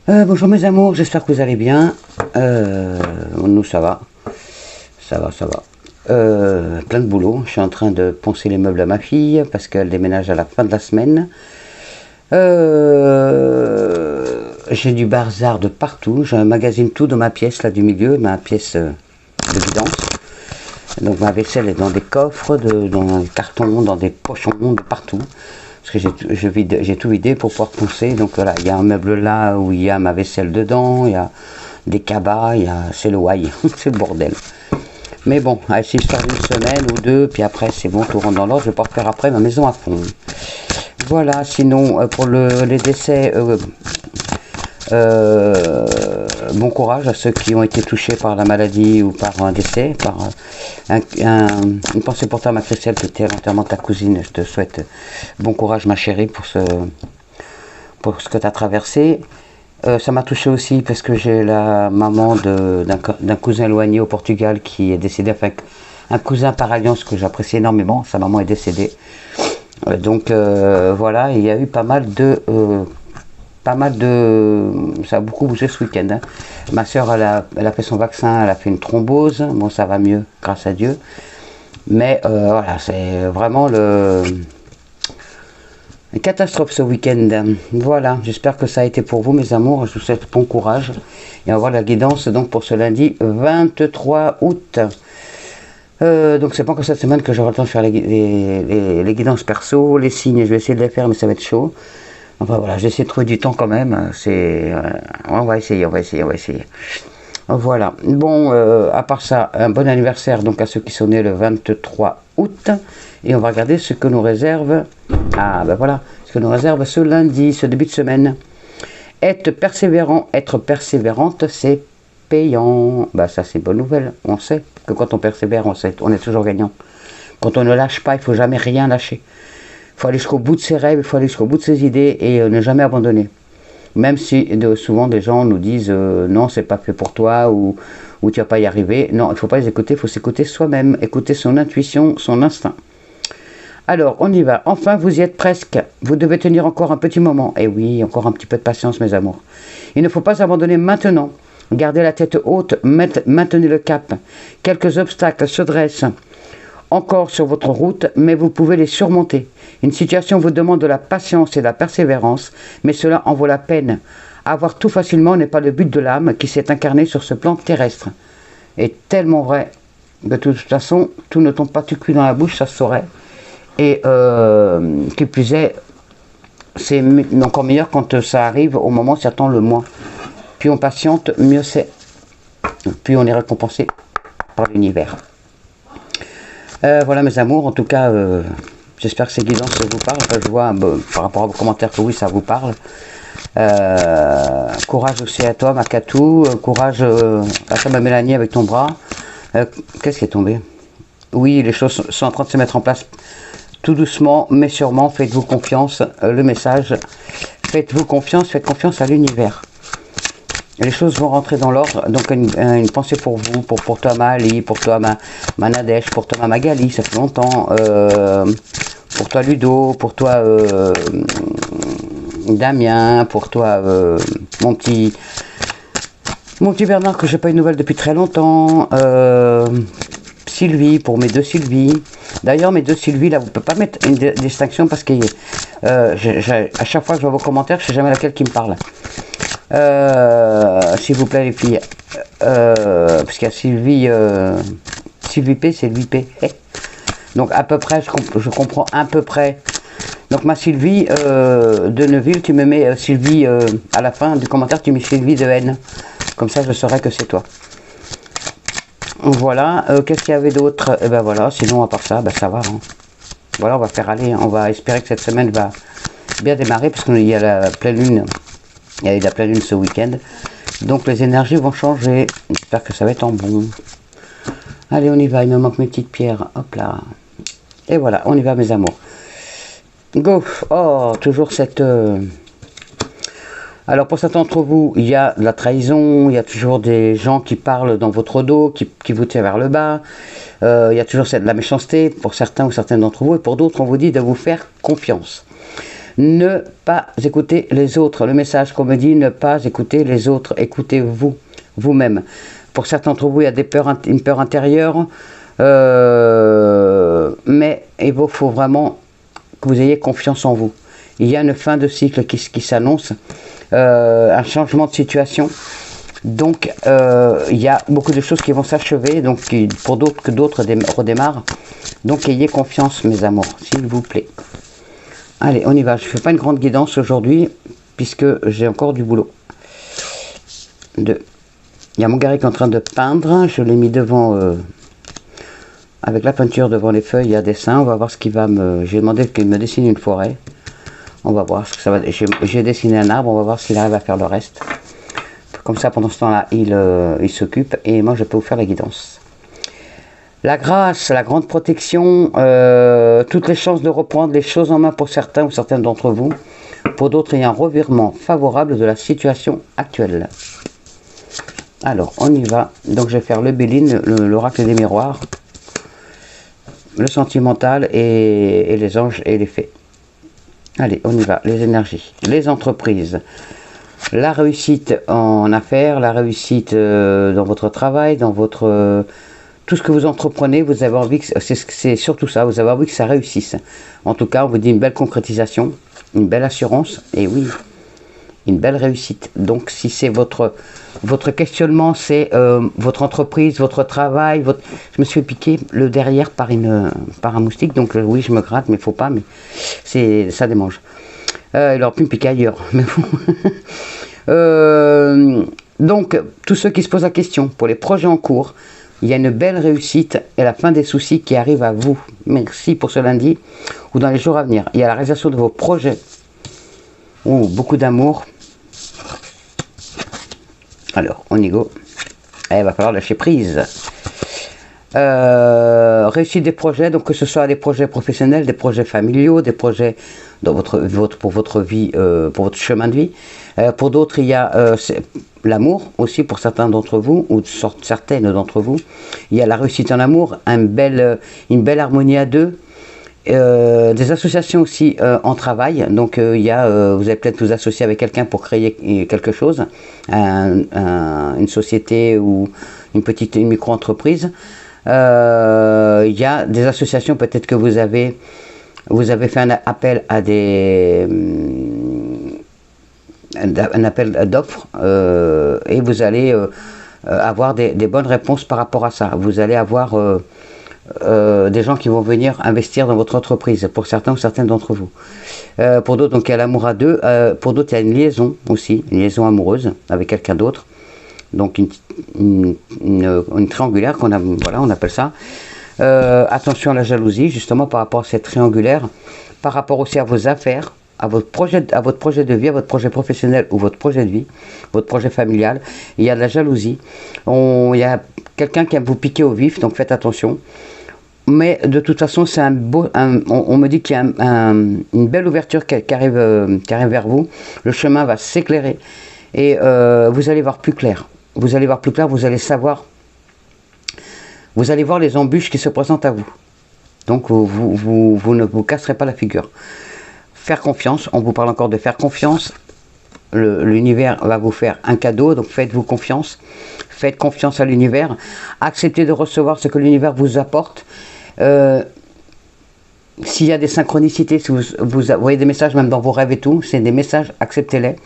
Bonjour mes amours, j'espère que vous allez bien. Nous ça va, ça va. Plein de boulot, je suis en train de poncer les meubles à ma fille parce qu'elle déménage à la fin de la semaine. J'ai du bazar de partout, je magasine tout dans ma pièce là du milieu, ma pièce de guidance. Donc ma vaisselle est dans des coffres, dans des cartons, dans des pochons, de partout. Parce que j'ai tout vidé pour pouvoir poncer. Donc voilà, il y a un meuble là où il y a ma vaisselle dedans, il y a des cabas, c'est le why, c'est le bordel. Mais bon, c'est histoire d'une semaine ou deux, puis après c'est bon, tout rentre dans l'ordre, je vais pouvoir faire après ma maison à fond. Voilà, sinon pour les décès, bon courage à ceux qui ont été touchés par la maladie ou par un décès, par une pensée pour toi, ma Christelle, qui était l'enterrement de ta cousine. Je te souhaite bon courage, ma chérie, pour ce que tu as traversé. Ça m'a touché aussi parce que j'ai la maman d'un cousin éloigné au Portugal qui est décédé, enfin un cousin par alliance que j'apprécie énormément. Sa maman est décédée. Donc voilà, il y a eu pas mal de... ça a beaucoup bougé ce week-end. Hein. Ma soeur, elle a fait son vaccin, elle a fait une thrombose. Bon, ça va mieux, grâce à Dieu. Mais voilà, c'est vraiment une catastrophe ce week-end. Voilà, j'espère que ça a été pour vous, mes amours. Je vous souhaite bon courage. Et on va voir la guidance donc pour ce lundi 23 août. Donc c'est pas encore cette semaine que j'aurai le temps de faire les guidances perso, les signes. Je vais essayer de les faire, mais ça va être chaud. Enfin voilà, j'ai essayé de trouver du temps quand même. On va essayer. Voilà. Bon, à part ça, un bon anniversaire donc à ceux qui sont nés le 23 août. Et on va regarder ce que nous réserve. Ah ben voilà, ce que nous réserve ce lundi, ce début de semaine. Être persévérant, être persévérante, c'est payant. Bah ça c'est bonne nouvelle. On sait que quand on persévère, on est toujours gagnant. Quand on ne lâche pas, il ne faut jamais rien lâcher. Il faut aller jusqu'au bout de ses rêves, il faut aller jusqu'au bout de ses idées et ne jamais abandonner. Même si souvent des gens nous disent non, c'est pas fait pour toi ou tu vas pas y arriver. Non, il ne faut pas les écouter, il faut s'écouter soi-même, écouter son intuition, son instinct. Alors, on y va. Enfin, vous y êtes presque. Vous devez tenir encore un petit moment. Et oui, encore un petit peu de patience, mes amours. Il ne faut pas abandonner maintenant. Gardez la tête haute, maintenez le cap. Quelques obstacles se dressent encore sur votre route, mais vous pouvez les surmonter. Une situation vous demande de la patience et de la persévérance, mais cela en vaut la peine. Avoir tout facilement n'est pas le but de l'âme qui s'est incarnée sur ce plan terrestre. Et tellement vrai. De toute façon, tout ne tombe pas tout cuit dans la bouche, ça se saurait. Et qui plus est, c'est encore meilleur quand ça arrive au moment où s'y attend le moins. Plus on patiente, mieux c'est. Plus on est récompensé par l'univers. Voilà mes amours, en tout cas, j'espère que ces guidances vous parlent. Enfin, je vois par rapport à vos commentaires que oui, ça vous parle. Courage aussi à toi, Makatou. Courage à toi, ma Mélanie, avec ton bras. Qu'est-ce qui est tombé? Oui, les choses sont en train de se mettre en place tout doucement, mais sûrement. Faites-vous confiance. Le message, faites-vous confiance, faites confiance à l'univers. Les choses vont rentrer dans l'ordre. Donc une pensée pour vous, pour toi Mali, pour toi ma Nadège, pour toi ma Magali, ça fait longtemps, pour toi Ludo, pour toi Damien, pour toi mon petit Bernard que j'ai pas eu de nouvelles depuis très longtemps, Sylvie, pour mes deux Sylvie. D'ailleurs mes deux Sylvie là, vous ne pouvez pas mettre une distinction parce que à chaque fois que je vois vos commentaires, je sais jamais laquelle qui me parle. S'il vous plaît les filles, parce qu'il y a Sylvie P, Sylvie P. Donc à peu près, je comprends à peu près. Donc ma Sylvie de Neuville, tu me mets Sylvie à la fin du commentaire, tu mets Sylvie de N. Comme ça je saurai que c'est toi. Voilà, qu'est-ce qu'il y avait d'autre? Et ben voilà, sinon à part ça, ben ça va. Hein. Voilà, on va faire aller, on va espérer que cette semaine va bien démarrer, parce qu'il y a la pleine lune. Il y a eu la pleine lune ce week-end. Donc les énergies vont changer. J'espère que ça va être en bon. Allez, on y va. Il me manque mes petites pierres. Hop là. Et voilà, on y va, mes amours. Go. Oh, toujours cette... Alors pour certains d'entre vous, il y a de la trahison. Il y a toujours des gens qui parlent dans votre dos, qui vous tirent vers le bas. Il y a toujours la méchanceté pour certains ou certaines d'entre vous. Et pour d'autres, on vous dit de vous faire confiance. Ne pas écouter les autres. Le message qu'on me dit, ne pas écouter les autres. Écoutez-vous, vous-même. Pour certains d'entre vous, il y a une peur intérieure. Mais il faut vraiment que vous ayez confiance en vous. Il y a une fin de cycle qui s'annonce. Un changement de situation. Donc, il y a beaucoup de choses qui vont s'achever. Donc, pour d'autres que d'autres redémarrent. Donc, ayez confiance, mes amours, s'il vous plaît. Allez, on y va. Je ne fais pas une grande guidance aujourd'hui, puisque j'ai encore du boulot. Il y a mon Gary qui est en train de peindre. Je l'ai mis devant, avec la peinture devant les feuilles à dessin. On va voir ce qu'il va me... J'ai demandé qu'il me dessine une forêt. On va voir ce que ça va... J'ai dessiné un arbre. On va voir s'il arrive à faire le reste. Comme ça, pendant ce temps-là, il s'occupe. Et moi, je peux vous faire la guidance. La grâce, la grande protection, toutes les chances de reprendre les choses en main pour certains ou certaines d'entre vous. Pour d'autres, il y a un revirement favorable de la situation actuelle. Alors, on y va. Donc, je vais faire le Béline, l'oracle des miroirs, le sentimental et les anges et les fées. Allez, on y va. Les énergies, les entreprises, la réussite en affaires, la réussite dans votre travail, dans votre... tout ce que vous entreprenez, vous avez envie que... C'est surtout ça, vous avez envie que ça réussisse. En tout cas, on vous dit une belle concrétisation, une belle assurance, et oui, une belle réussite. Donc, si c'est votre questionnement, c'est votre entreprise, votre travail, je me suis fait piquer le derrière par un moustique, donc oui, je me gratte, mais il ne faut pas, mais ça démange. Il aurait pu me piquer ailleurs, mais bon. Donc, tous ceux qui se posent la question, pour les projets en cours, il y a une belle réussite et la fin des soucis qui arrive à vous. Merci pour ce lundi ou dans les jours à venir. Il y a la réalisation de vos projets. Oh, beaucoup d'amour. Alors, on y go. Il va falloir lâcher prise. Réussite des projets, donc que ce soit des projets professionnels, des projets familiaux, des projets dans pour votre vie, pour votre chemin de vie. Pour d'autres, il y a l'amour aussi pour certains d'entre vous, ou certaines d'entre vous. Il y a la réussite en amour, une belle harmonie à deux. Des associations aussi en travail, donc vous allez peut-être vous associer avec quelqu'un pour créer quelque chose, une société ou une micro-entreprise. Il y a des associations, peut-être que vous avez fait un appel à un appel d'offres et vous allez avoir des bonnes réponses par rapport à ça. Vous allez avoir des gens qui vont venir investir dans votre entreprise, pour certains ou certaines d'entre vous. Pour d'autres, donc il y a l'amour à deux. Pour d'autres, il y a une liaison aussi, une liaison amoureuse avec quelqu'un d'autre. Donc une triangulaire, on appelle ça. Attention à la jalousie, justement par rapport à cette triangulaire, par rapport aussi à vos affaires, à votre projet de vie, à votre projet professionnel ou votre projet de vie, votre projet familial. Il y a de la jalousie. Il y a quelqu'un qui aime vous piquer au vif, donc faites attention. Mais de toute façon, c'est on me dit qu'il y a une belle ouverture qui arrive vers vous. Le chemin va s'éclairer et vous allez voir plus clair. Vous allez voir plus clair, vous allez savoir, vous allez voir les embûches qui se présentent à vous. Donc vous ne vous casserez pas la figure. Faire confiance, on vous parle encore de faire confiance. L'univers va vous faire un cadeau, donc faites-vous confiance. Faites confiance à l'univers. Acceptez de recevoir ce que l'univers vous apporte. S'il y a des synchronicités, si vous voyez des messages même dans vos rêves et tout, c'est des messages, acceptez-les.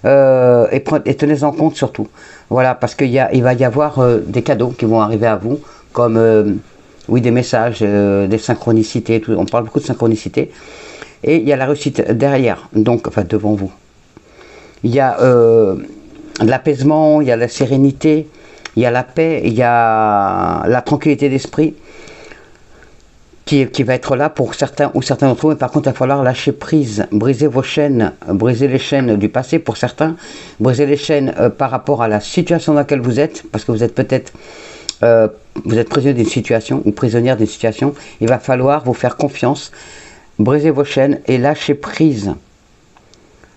Et tenez-en compte surtout. Voilà, parce qu'il va y avoir des cadeaux qui vont arriver à vous, comme oui, des messages, des synchronicités, tout. On parle beaucoup de synchronicité. Et il y a la réussite derrière, donc, enfin devant vous. Il y a de l'apaisement, il y a la sérénité, il y a la paix, il y a la tranquillité d'esprit qui va être là pour certains ou certains d'entre vous. Mais par contre, il va falloir lâcher prise, briser vos chaînes, briser les chaînes du passé pour certains, briser les chaînes par rapport à la situation dans laquelle vous êtes, parce que vous êtes peut-être vous êtes prisonnier d'une situation ou prisonnière d'une situation. Il va falloir vous faire confiance, briser vos chaînes et lâcher prise.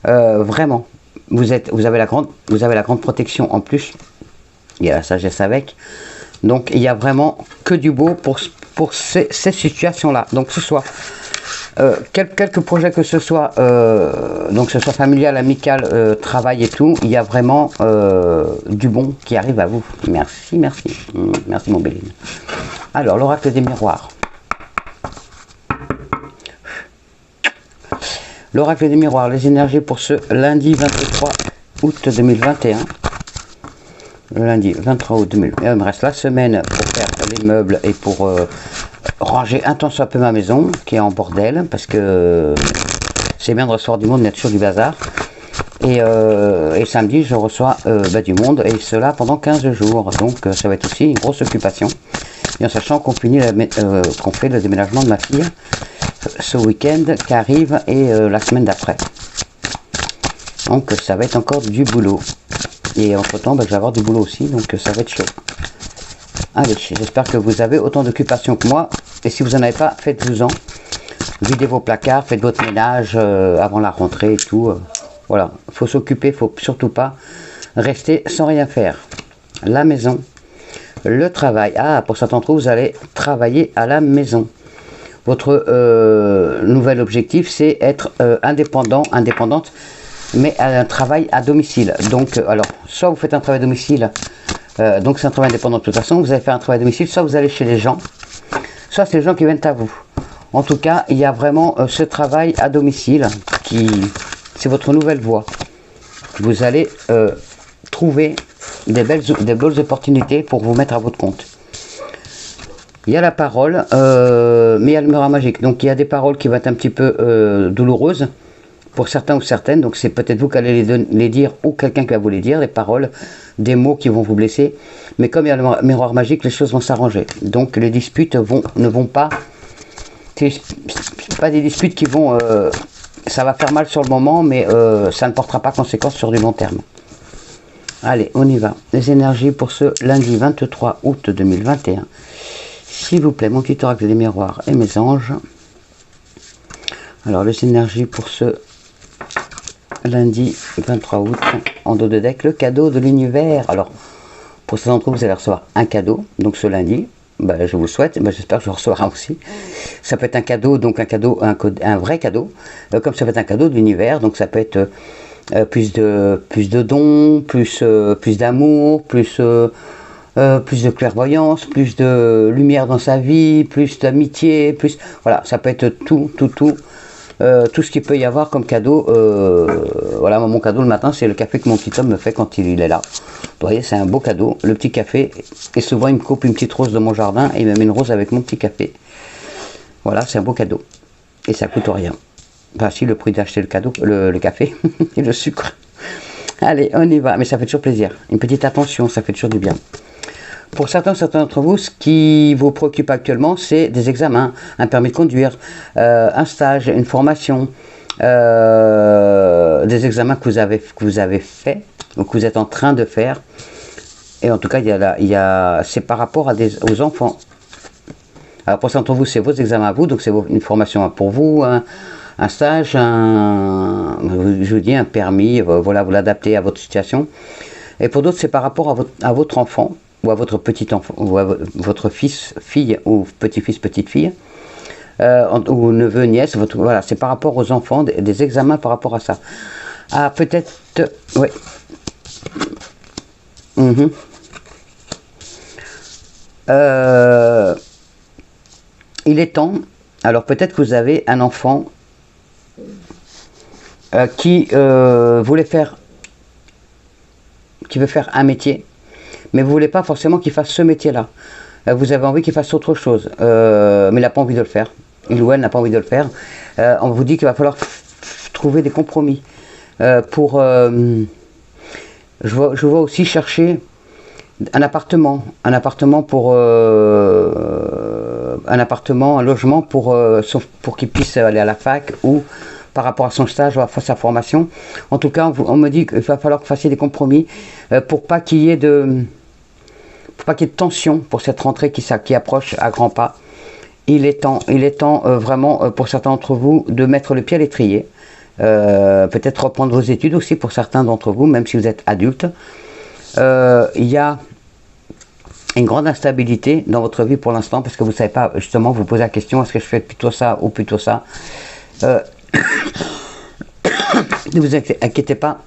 Vraiment, vous avez la grande protection en plus. Il y a la sagesse avec. Donc il y a vraiment que du beau pour ces situations-là. Donc ce soir, Quelques projets que ce soit, donc que ce soit familial, amical, travail et tout, il y a vraiment du bon qui arrive à vous. Merci, merci. Merci mon Béline. Alors, l'oracle des miroirs. L'oracle des miroirs, les énergies pour ce lundi 23 août 2021. Le lundi 23 août 2021. Il me reste la semaine pour faire les meubles et pour ranger un tant soit peu ma maison qui est en bordel, parce que c'est bien de recevoir du monde, il y a toujours du bazar. Et samedi, je reçois du monde, et cela pendant 15 jours. Donc ça va être aussi une grosse occupation. Et en sachant qu'on qu'on fait le déménagement de ma fille ce week-end qui arrive et la semaine d'après. Donc ça va être encore du boulot. Et entre temps, je vais avoir du boulot aussi, donc ça va être chaud. Allez, j'espère que vous avez autant d'occupations que moi. Et si vous n'en avez pas, faites-vous-en. Videz vos placards, faites votre ménage avant la rentrée et tout. Voilà, il faut s'occuper, il ne faut surtout pas rester sans rien faire. La maison, le travail. Ah, pour certains d'entre vous, vous allez travailler à la maison. Votre nouvel objectif, c'est être indépendante, mais à un travail à domicile. Donc, alors, soit vous faites un travail à domicile, donc c'est un travail indépendant de toute façon, vous allez faire un travail à domicile, soit vous allez chez les gens, soit c'est les gens qui viennent à vous. En tout cas, il y a vraiment ce travail à domicile c'est votre nouvelle voie. Vous allez trouver des belles opportunités pour vous mettre à votre compte. Il y a la parole, mais il y a le miroir magique. Donc il y a des paroles qui vont être un petit peu douloureuses pour certains ou certaines. Donc c'est peut-être vous qui allez les dire ou quelqu'un qui va vous les dire, les paroles, des mots qui vont vous blesser. Mais comme il y a le miroir magique, les choses vont s'arranger. Donc les disputes ne vont pas... C'est pas des disputes qui vont... ça va faire mal sur le moment, mais ça ne portera pas conséquence sur du long terme. Allez, on y va. Les énergies pour ce lundi 23 août 2021. S'il vous plaît, mon petit oracle des miroirs et mes anges. Alors, les énergies pour ce lundi 23 août, en dos de deck, le cadeau de l'univers. Alors, pour certains d'entre vous, vous allez recevoir un cadeau, donc ce lundi. Je vous le souhaite, j'espère que je recevrai aussi. Ça peut être un cadeau, donc un vrai cadeau, comme ça peut être un cadeau de l'univers, donc ça peut être plus de dons, plus d'amour, plus de clairvoyance, plus de lumière dans sa vie, plus d'amitié, voilà, ça peut être tout ce qu'il peut y avoir comme cadeau. Voilà, mon cadeau le matin, c'est le café que mon petit homme me fait quand il est là. Vous voyez, c'est un beau cadeau, le petit café. Et souvent, il me coupe une petite rose de mon jardin et il me met une rose avec mon petit café. Voilà, c'est un beau cadeau. Et ça coûte rien. Enfin, si, le prix d'acheter le café et le sucre. Allez, on y va. Mais ça fait toujours plaisir. Une petite attention, ça fait toujours du bien. Pour certains d'entre vous, ce qui vous préoccupe actuellement, c'est des examens, un permis de conduire, un stage, une formation, des examens que vous avez fait, ou que vous êtes en train de faire. Et en tout cas, c'est par rapport aux enfants. Alors pour certains d'entre vous, c'est vos examens à vous, donc c'est une formation pour vous, un stage, je vous dis, un permis, voilà, vous l'adaptez à votre situation. Et pour d'autres, c'est par rapport à votre enfant, ou à votre petit enfant, ou à votre fils, fille, ou petit-fils, petite-fille, ou neveu, nièce, voilà, c'est par rapport aux enfants, des examens par rapport à ça. Ah, peut-être, oui. Il est temps, alors peut-être que vous avez un enfant qui veut faire un métier, mais vous ne voulez pas forcément qu'il fasse ce métier-là. Vous avez envie qu'il fasse autre chose, mais il n'a pas envie de le faire. Il ou elle n'a pas envie de le faire. On vous dit qu'il va falloir trouver des compromis. Je vois aussi chercher un appartement pour un logement pour qu'il puisse aller à la fac ou par rapport à son stage ou à sa formation. En tout cas, on me dit qu'il va falloir que vous fassiez des compromis pour pas qu'il y ait de tension pour cette rentrée qui approche à grands pas. Il est temps vraiment pour certains d'entre vous de mettre le pied à l'étrier. Peut-être reprendre vos études aussi pour certains d'entre vous, même si vous êtes adulte. Il y a une grande instabilité dans votre vie pour l'instant, parce que vous ne savez pas, justement, vous posez la question, est-ce que je fais plutôt ça ou plutôt ça. Ne vous inquiétez pas,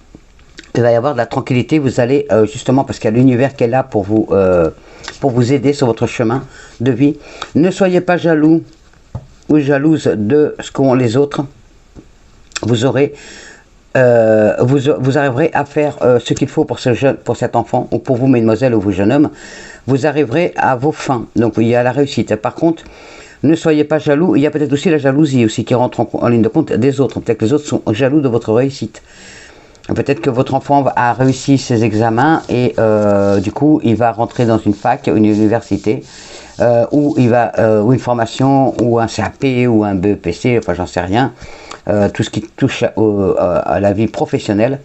il va y avoir de la tranquillité, vous allez, justement, parce qu'il y a l'univers qui est là pour vous aider sur votre chemin de vie. Ne soyez pas jaloux ou jalouse de ce qu'ont les autres. Vous aurez... vous arriverez à faire ce qu'il faut pour cet enfant, ou pour vous, mesdemoiselles, ou vous, jeune homme. Vous arriverez à vos fins, donc il y a la réussite. Par contre, ne soyez pas jaloux. Il y a peut-être aussi la jalousie aussi qui rentre en ligne de compte des autres. Peut-être que les autres sont jaloux de votre réussite. Peut-être que votre enfant a réussi ses examens et du coup, il va rentrer dans une fac, une université, ou une formation, ou un CAP, ou un BEPC, enfin j'en sais rien. Tout ce qui touche à la vie professionnelle,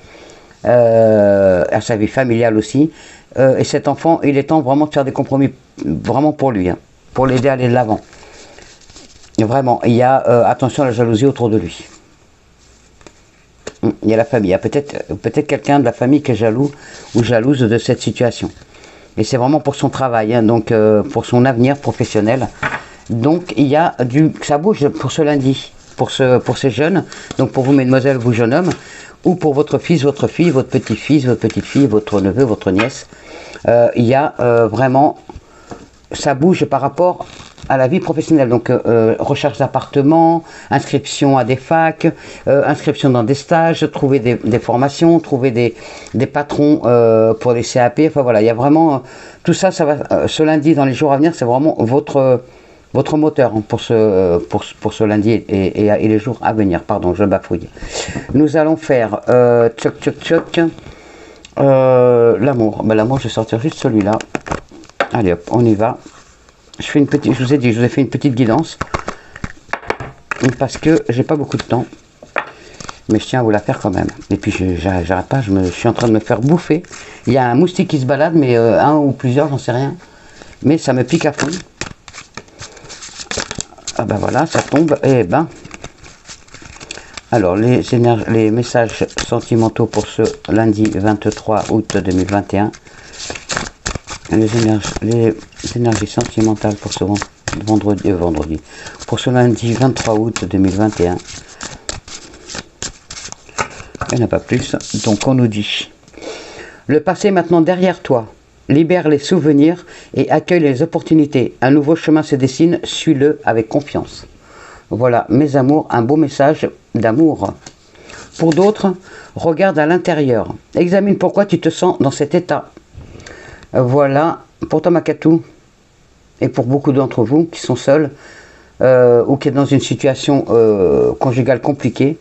à sa vie familiale aussi. Et cet enfant, il est temps vraiment de faire des compromis, vraiment pour lui, hein, pour l'aider à aller de l'avant. Vraiment, il y a attention à la jalousie autour de lui. Il y a la famille, il y a peut-être quelqu'un de la famille qui est jaloux ou jalouse de cette situation. Et c'est vraiment pour son travail, hein, donc pour son avenir professionnel. Donc il y a ça bouge pour ce lundi. Pour ces jeunes, donc pour vous, mesdemoiselles, vous, jeunes hommes, ou pour votre fils, votre fille, votre petit-fils, votre petite-fille, votre neveu, votre nièce. Il y a vraiment, ça bouge par rapport à la vie professionnelle. Donc, recherche d'appartements, inscription à des facs, inscription dans des stages, trouver des formations, trouver des patrons pour les CAP. Enfin voilà, il y a vraiment, tout ça, ça va, ce lundi, dans les jours à venir, c'est vraiment votre moteur pour ce lundi et les jours à venir. Pardon, je bafouille. Nous allons faire l'amour. Ben, l'amour, je vais sortir juste celui-là. Allez hop, on y va. Je vous ai dit, je vous ai fait une petite guidance parce que j'ai pas beaucoup de temps, mais je tiens à vous la faire quand même. Et puis j'arrête pas, je suis en train de me faire bouffer. Il y a un moustique qui se balade, mais un ou plusieurs, j'en sais rien. Mais ça me pique à fond. Ah ben voilà, ça tombe. Et ben, alors les messages sentimentaux pour ce lundi 23 août 2021. Les énergies sentimentales pour ce vendredi. Pour ce lundi 23 août 2021. Il n'y en a pas plus. Donc on nous dit: le passé est maintenant derrière toi. Libère les souvenirs et accueille les opportunités. Un nouveau chemin se dessine, suis-le avec confiance. Voilà, mes amours, un beau message d'amour. Pour d'autres, regarde à l'intérieur. Examine pourquoi tu te sens dans cet état. Voilà, pour toi, Makatou, et pour beaucoup d'entre vous qui sont seuls ou qui sont dans une situation conjugale compliquée,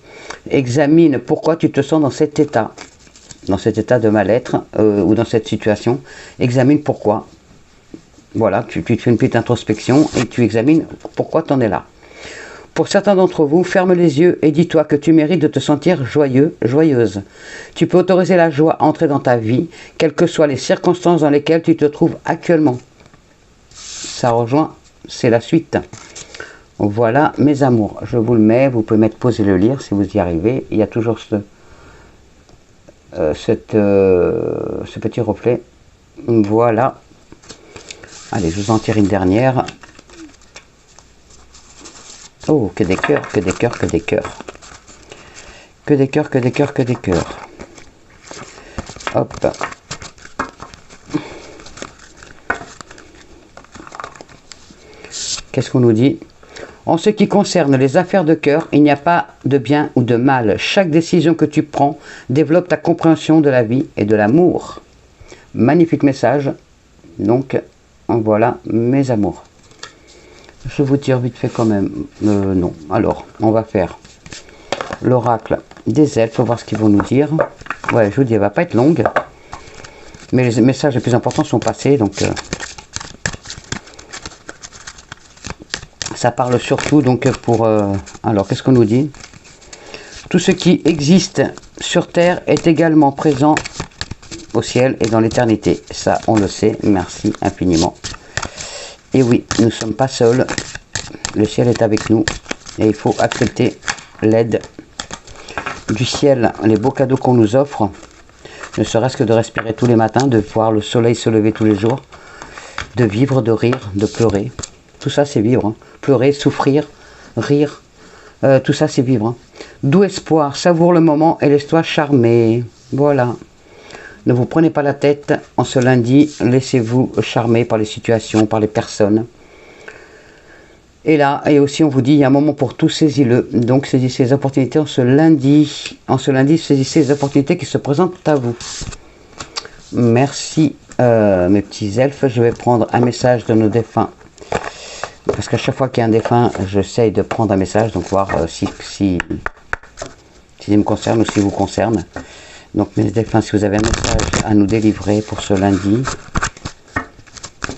examine pourquoi tu te sens dans cet état. Dans cet état de mal-être ou dans cette situation, examine pourquoi. Voilà, tu te fais une petite introspection et tu examines pourquoi tu en es là. Pour certains d'entre vous, ferme les yeux et dis-toi que tu mérites de te sentir joyeux, joyeuse. Tu peux autoriser la joie à entrer dans ta vie, quelles que soient les circonstances dans lesquelles tu te trouves actuellement. Ça rejoint, c'est la suite. Voilà, mes amours, je vous le mets, vous pouvez mettre pause et le lire si vous y arrivez. Il y a toujours ce petit reflet. Voilà. Allez, je vous en tire une dernière. Oh, que des cœurs, que des cœurs, que des cœurs. Que des cœurs, que des cœurs, que des cœurs. Hop. Qu'est-ce qu'on nous dit? En ce qui concerne les affaires de cœur, il n'y a pas de bien ou de mal. Chaque décision que tu prends développe ta compréhension de la vie et de l'amour. Magnifique message. Donc, voilà mes amours. Je vous tire vite fait quand même. Non. Alors, on va faire l'oracle des elfes. Pour voir ce qu'ils vont nous dire. Ouais, je vous dis, elle va pas être longue. Mais les messages les plus importants sont passés. Donc, ça parle surtout donc pour... alors, qu'est-ce qu'on nous dit? Tout ce qui existe sur Terre est également présent au ciel et dans l'éternité. Ça, on le sait. Merci infiniment. Et oui, nous ne sommes pas seuls. Le ciel est avec nous. Et il faut accepter l'aide du ciel, les beaux cadeaux qu'on nous offre. Ne serait-ce que de respirer tous les matins, de voir le soleil se lever tous les jours, de vivre, de rire, de pleurer. Tout ça, c'est vivre. Hein. Pleurer, souffrir, rire, tout ça, c'est vivre. Hein. Doux espoir, savoure le moment et laisse-toi charmer. Voilà. Ne vous prenez pas la tête en ce lundi, laissez-vous charmer par les situations, par les personnes. Et là, et aussi on vous dit, il y a un moment pour tout, saisis-le. Donc saisissez les opportunités en ce lundi. En ce lundi, saisissez les opportunités qui se présentent à vous. Merci mes petits elfes. Je vais prendre un message de nos défunts. Parce qu'à chaque fois qu'il y a un défunt, j'essaye de prendre un message, donc voir si il me concerne ou s'il vous concerne. Donc mes défunts, si vous avez un message à nous délivrer pour ce lundi,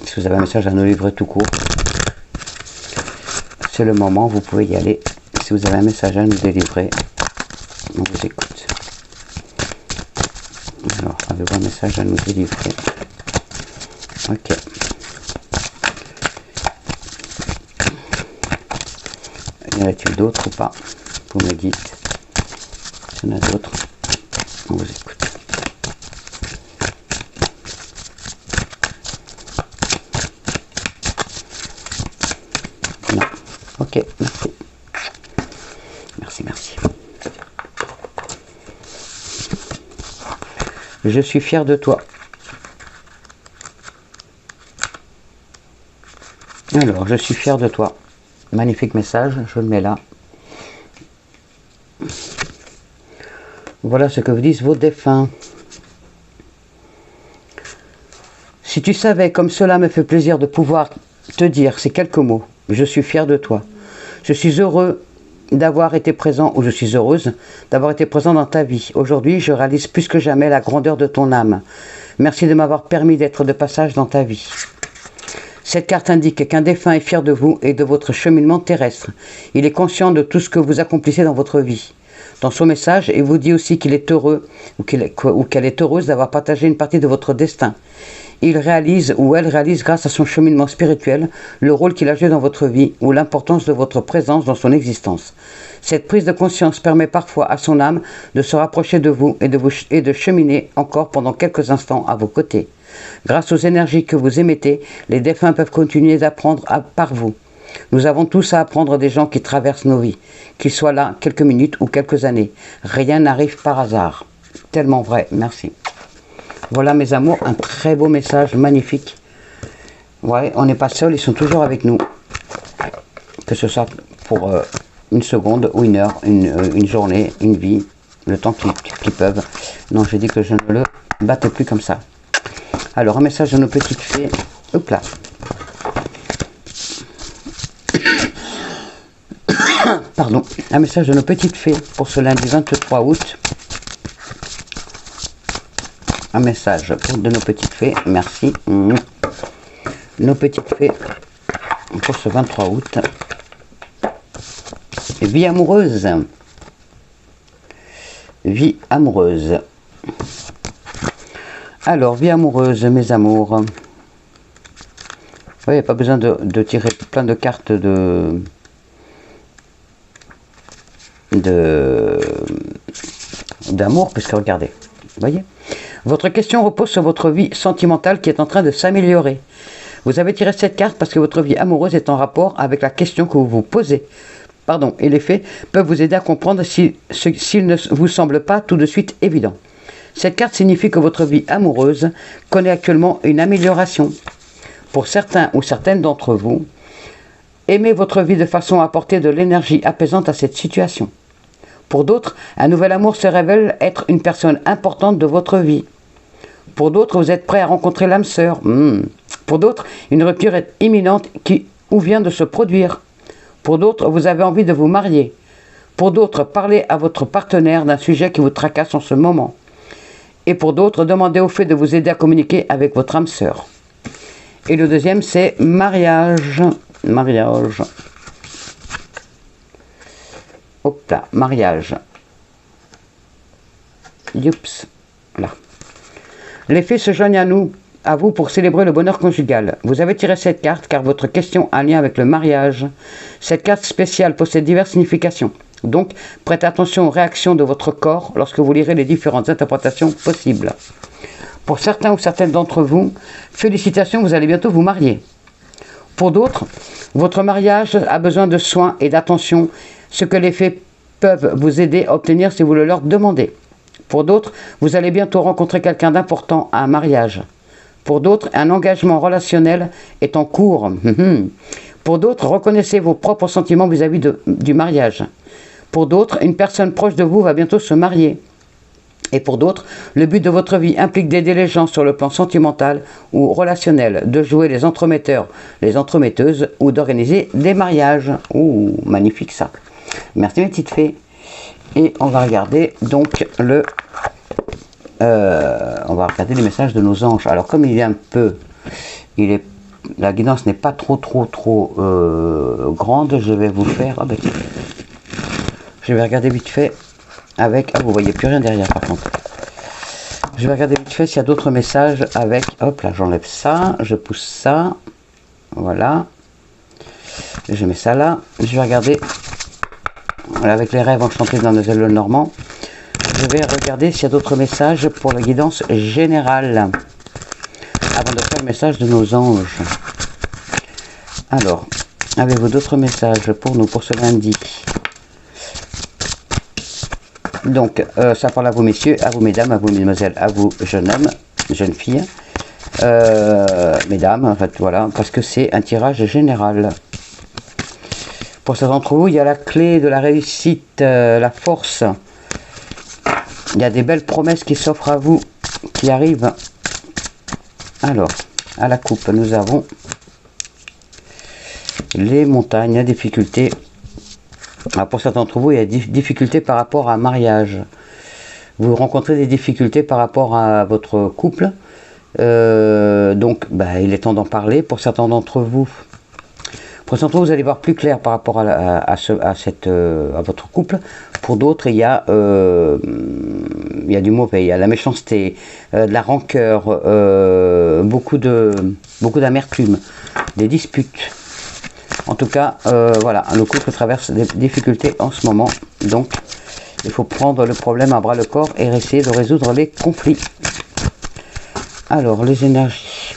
si vous avez un message à nous livrer tout court, c'est le moment, vous pouvez y aller. Si vous avez un message à nous délivrer, on vous écoute. Alors, avez-vous un message à nous délivrer? Ok. Y en a-t-il d'autres ou pas? Vous me dites. Il y en a d'autres. On vous écoute. Non. Ok, merci. Merci. Je suis fier de toi. Alors, je suis fier de toi. Magnifique message, je le mets là. Voilà ce que vous disent vos défunts. Si tu savais comme cela me fait plaisir de pouvoir te dire ces quelques mots, je suis fier de toi. Je suis heureux d'avoir été présent, ou je suis heureuse d'avoir été présent dans ta vie. Aujourd'hui, je réalise plus que jamais la grandeur de ton âme. Merci de m'avoir permis d'être de passage dans ta vie. Cette carte indique qu'un défunt est fier de vous et de votre cheminement terrestre. Il est conscient de tout ce que vous accomplissez dans votre vie. Dans son message, il vous dit aussi qu'il est heureux ou qu'elle est heureuse d'avoir partagé une partie de votre destin. Il réalise ou elle réalise grâce à son cheminement spirituel le rôle qu'il a joué dans votre vie ou l'importance de votre présence dans son existence. Cette prise de conscience permet parfois à son âme de se rapprocher de vous et de cheminer encore pendant quelques instants à vos côtés. Grâce aux énergies que vous émettez, les défunts peuvent continuer d'apprendre par vous. Nous avons tous à apprendre des gens qui traversent nos vies, qu'ils soient là quelques minutes ou quelques années. Rien n'arrive par hasard. Tellement vrai, merci. Voilà mes amours, un très beau message, magnifique. Ouais, on n'est pas seul, ils sont toujours avec nous. Que ce soit pour une seconde ou une heure, une journée, une vie, le temps qu'ils peuvent. Non, j'ai dit que je ne le batte plus comme ça. Alors, un message de nos petites fées. Hop là. Pardon. Un message de nos petites fées pour ce lundi 23 août. Un message de nos petites fées. Merci. Nos petites fées pour ce 23 août. Vie amoureuse. Vie amoureuse. Alors, vie amoureuse, mes amours. Oui, il n'y a pas besoin de tirer plein de cartes d'amour, puisque regardez, vous voyez, votre question repose sur votre vie sentimentale qui est en train de s'améliorer. Vous avez tiré cette carte parce que votre vie amoureuse est en rapport avec la question que vous vous posez. Pardon, et les faits peuvent vous aider à comprendre s'il ne vous semble pas tout de suite évident. Cette carte signifie que votre vie amoureuse connaît actuellement une amélioration. Pour certains ou certaines d'entre vous, aimez votre vie de façon à apporter de l'énergie apaisante à cette situation. Pour d'autres, un nouvel amour se révèle être une personne importante de votre vie. Pour d'autres, vous êtes prêt à rencontrer l'âme sœur. Pour d'autres, une rupture est imminente ou vient de se produire. Pour d'autres, vous avez envie de vous marier. Pour d'autres, parlez à votre partenaire d'un sujet qui vous tracasse en ce moment. Et pour d'autres, demandez au fait de vous aider à communiquer avec votre âme sœur. Et le deuxième, c'est mariage. Mariage. Hop là, mariage. Youps. Là. Les fées se joignent à vous pour célébrer le bonheur conjugal. Vous avez tiré cette carte car votre question a un lien avec le mariage. Cette carte spéciale possède diverses significations. Donc, prêtez attention aux réactions de votre corps lorsque vous lirez les différentes interprétations possibles. Pour certains ou certaines d'entre vous, félicitations, vous allez bientôt vous marier. Pour d'autres, votre mariage a besoin de soins et d'attention, ce que les fées peuvent vous aider à obtenir si vous le leur demandez. Pour d'autres, vous allez bientôt rencontrer quelqu'un d'important à un mariage. Pour d'autres, un engagement relationnel est en cours. Pour d'autres, reconnaissez vos propres sentiments vis-à-vis du mariage. Pour d'autres, une personne proche de vous va bientôt se marier. Et pour d'autres, le but de votre vie implique d'aider les gens sur le plan sentimental ou relationnel, de jouer les entremetteurs, les entremetteuses ou d'organiser des mariages. Ouh, magnifique ça. Merci mes petites fées. Et on va regarder donc on va regarder les messages de nos anges. Alors comme il est un peu, la guidance n'est pas trop grande, je vais vous faire, je vais regarder vite fait avec, vous voyez plus rien derrière par contre. Je vais regarder vite fait s'il y a d'autres messages avec, hop là j'enlève ça, je pousse ça, voilà, je mets ça là, je vais regarder avec les rêves enchantés de Mademoiselle Lenormand. Je vais regarder s'il y a d'autres messages pour la guidance générale avant de faire le message de nos anges. Alors, avez-vous d'autres messages pour nous pour ce lundi? Donc, ça parle à vous messieurs, à vous mesdames, à vous mesdemoiselles, à vous jeunes hommes, jeunes filles, mesdames, en fait, voilà, parce que c'est un tirage général. Pour certains d'entre vous, il y a la clé de la réussite, la force. Il y a des belles promesses qui s'offrent à vous, qui arrivent. Alors, à la coupe, nous avons les montagnes, la difficulté. Alors pour certains d'entre vous, il y a des difficultés par rapport à un mariage. Vous rencontrez des difficultés par rapport à votre couple. Donc, il est temps d'en parler. Pour certains d'entre vous, vous allez voir plus clair par rapport à votre couple. Pour d'autres, il y a du mauvais, il y a la méchanceté, de la rancœur, beaucoup d'amertume, des disputes. En tout cas, voilà, le couple traverse des difficultés en ce moment. Donc, il faut prendre le problème à bras le corps et essayer de résoudre les conflits. Alors, les énergies.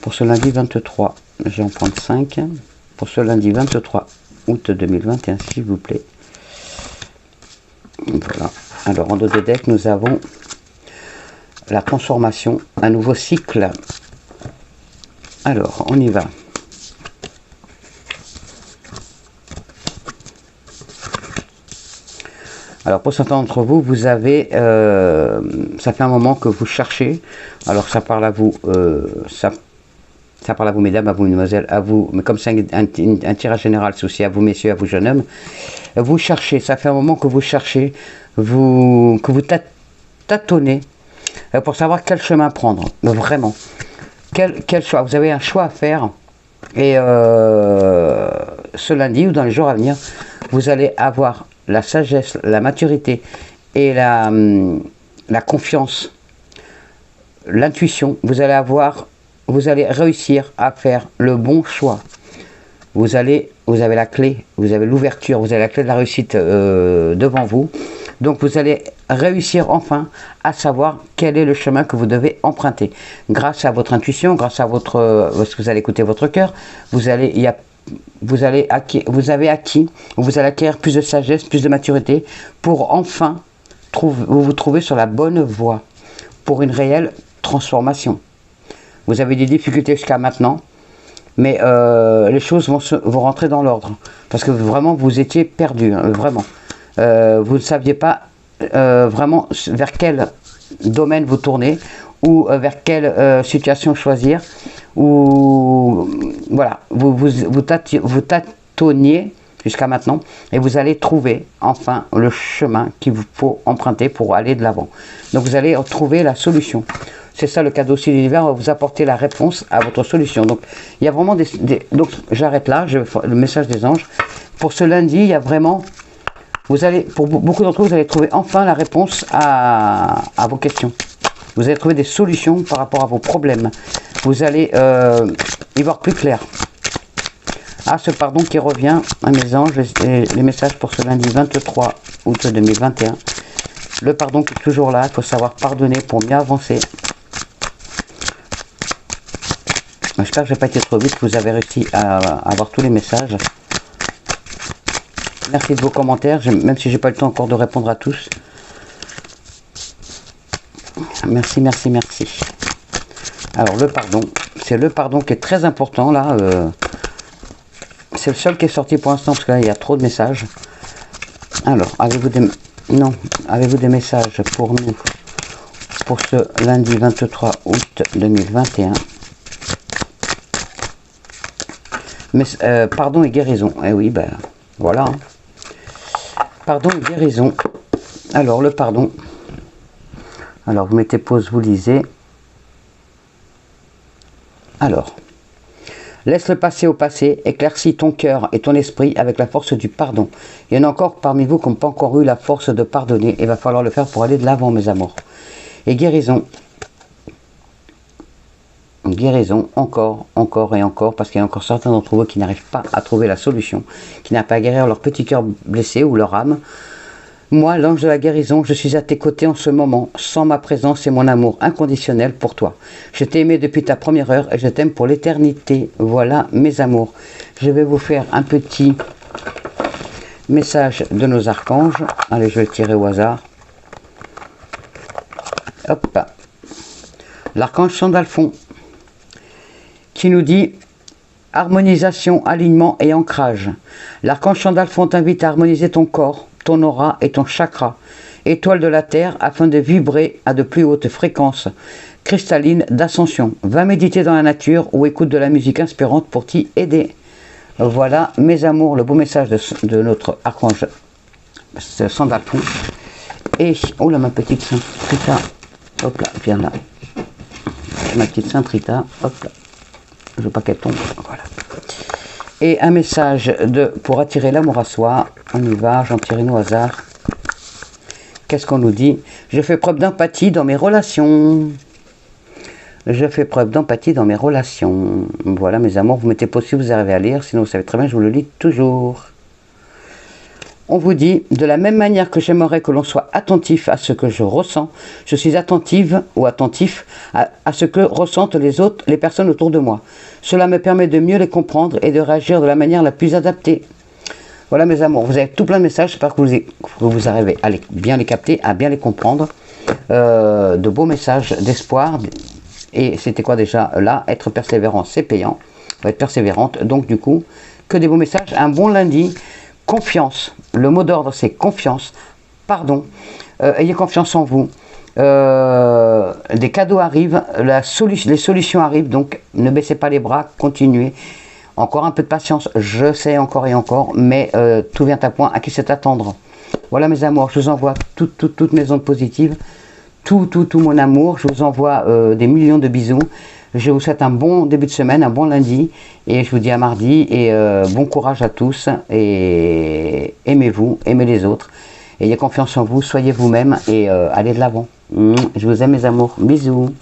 Pour ce lundi 23, je vais en prendre 5. Pour ce lundi 23 août 2021, s'il vous plaît. Voilà. Alors, en dos de deck, nous avons la transformation, un nouveau cycle. Alors, on y va. Alors pour certains d'entre vous, vous avez, ça fait un moment que vous cherchez, alors ça parle à vous, ça parle à vous mesdames, à vous mesdemoiselles, à vous, mais comme c'est un tirage général, c'est aussi à vous messieurs, à vous jeunes hommes, vous cherchez, ça fait un moment que vous cherchez, que vous tâtonnez pour savoir quel chemin prendre, vraiment, quel choix, vous avez un choix à faire, et ce lundi ou dans les jours à venir, vous allez avoir la sagesse, la maturité et la confiance, l'intuition, vous allez réussir à faire le bon choix. Vous avez la clé, vous avez l'ouverture, vous avez la clé de la réussite devant vous. Donc vous allez réussir enfin à savoir quel est le chemin que vous devez emprunter. Grâce à votre intuition, grâce à parce que vous allez écouter votre cœur, vous allez acquérir plus de sagesse, plus de maturité pour enfin vous trouver sur la bonne voie pour une réelle transformation. Vous avez des difficultés jusqu'à maintenant, mais les choses vont rentrer dans l'ordre parce que vraiment vous étiez perdu, vraiment. Vous ne saviez pas vraiment vers quel domaine vous tournez ou vers quelle situation choisir. Ou voilà, vous tâtonniez jusqu'à maintenant et vous allez trouver enfin le chemin qu'il vous faut emprunter pour aller de l'avant. Donc vous allez trouver la solution. C'est ça le cadeau aussi de l'univers, va vous apporter la réponse à votre solution. Donc il y a vraiment donc j'arrête là, le message des anges. Pour ce lundi, il y a vraiment, pour beaucoup d'entre vous, vous allez trouver enfin la réponse à vos questions. Vous allez trouver des solutions par rapport à vos problèmes. Vous allez y voir plus clair. Ah, ce pardon qui revient à mes anges, les messages pour ce lundi 23 août 2021. Le pardon qui est toujours là, il faut savoir pardonner pour mieux avancer. J'espère que je n'ai pas été trop vite, que vous avez réussi à avoir tous les messages. Merci de vos commentaires, même si j'ai pas le temps encore de répondre à tous. Merci, merci, merci. Alors le pardon, c'est le pardon qui est très important là. C'est le seul qui est sorti pour l'instant parce que là il y a trop de messages. Alors, avez-vous des messages pour nous pour ce lundi 23 août 2021? Mais, pardon et guérison. Eh oui, ben voilà. Hein. Pardon et guérison. Alors, le pardon. Alors, vous mettez pause, vous lisez. Alors, laisse le passé au passé, éclaircis ton cœur et ton esprit avec la force du pardon. Il y en a encore parmi vous qui n'ont pas encore eu la force de pardonner. Il va falloir le faire pour aller de l'avant, mes amours. Et guérison. Guérison, encore et encore, parce qu'il y a encore certains d'entre vous qui n'arrivent pas à trouver la solution, qui n'arrivent pas à guérir leur petit cœur blessé ou leur âme. Moi, l'ange de la guérison, je suis à tes côtés en ce moment, sans ma présence et mon amour inconditionnel pour toi. Je t'ai aimé depuis ta première heure et je t'aime pour l'éternité. Voilà mes amours. Je vais vous faire un petit message de nos archanges. Allez, je vais le tirer au hasard. Hop. L'archange Sandalphon qui nous dit harmonisation, alignement et ancrage. L'archange Sandalphon t'invite à harmoniser ton corps, ton aura et ton chakra, étoile de la terre, afin de vibrer à de plus hautes fréquences cristallines d'ascension. Va méditer dans la nature ou écoute de la musique inspirante pour t'y aider. Voilà, mes amours, le beau message de notre archange Sandalphon. Et, oh là, ma petite Sainte Rita, hop là, viens là. Ma petite Sainte Rita, hop là. Je veux pas qu'elle tombe, voilà. Et un message pour attirer l'amour à soi. On y va, j'en tire une au hasard. Qu'est-ce qu'on nous dit? Je fais preuve d'empathie dans mes relations. Je fais preuve d'empathie dans mes relations. Voilà mes amours, vous mettez pause si vous arrivez à lire, sinon vous savez très bien, je vous le lis toujours. On vous dit, de la même manière que j'aimerais que l'on soit attentif à ce que je ressens, je suis attentive ou attentif à ce que ressentent les personnes autour de moi. Cela me permet de mieux les comprendre et de réagir de la manière la plus adaptée. Voilà mes amours, vous avez tout plein de messages, j'espère que vous arrivez à bien les capter, à bien les comprendre. De beaux messages d'espoir. Et c'était quoi déjà là? Être persévérant, c'est payant. Faut être persévérante, donc du coup, que des beaux messages. Un bon lundi. Confiance, le mot d'ordre c'est confiance, pardon, ayez confiance en vous, des cadeaux arrivent, les solutions arrivent, donc ne baissez pas les bras, continuez, encore un peu de patience, je sais encore et encore, mais tout vient à point, à qui c'est attendre. Voilà mes amours, je vous envoie toutes mes ondes positives, tout mon amour, je vous envoie des millions de bisous. Je vous souhaite un bon début de semaine, un bon lundi, et je vous dis à mardi, et bon courage à tous, et aimez-vous, aimez les autres, ayez confiance en vous, soyez vous-même, et allez de l'avant. Je vous aime mes amours, bisous.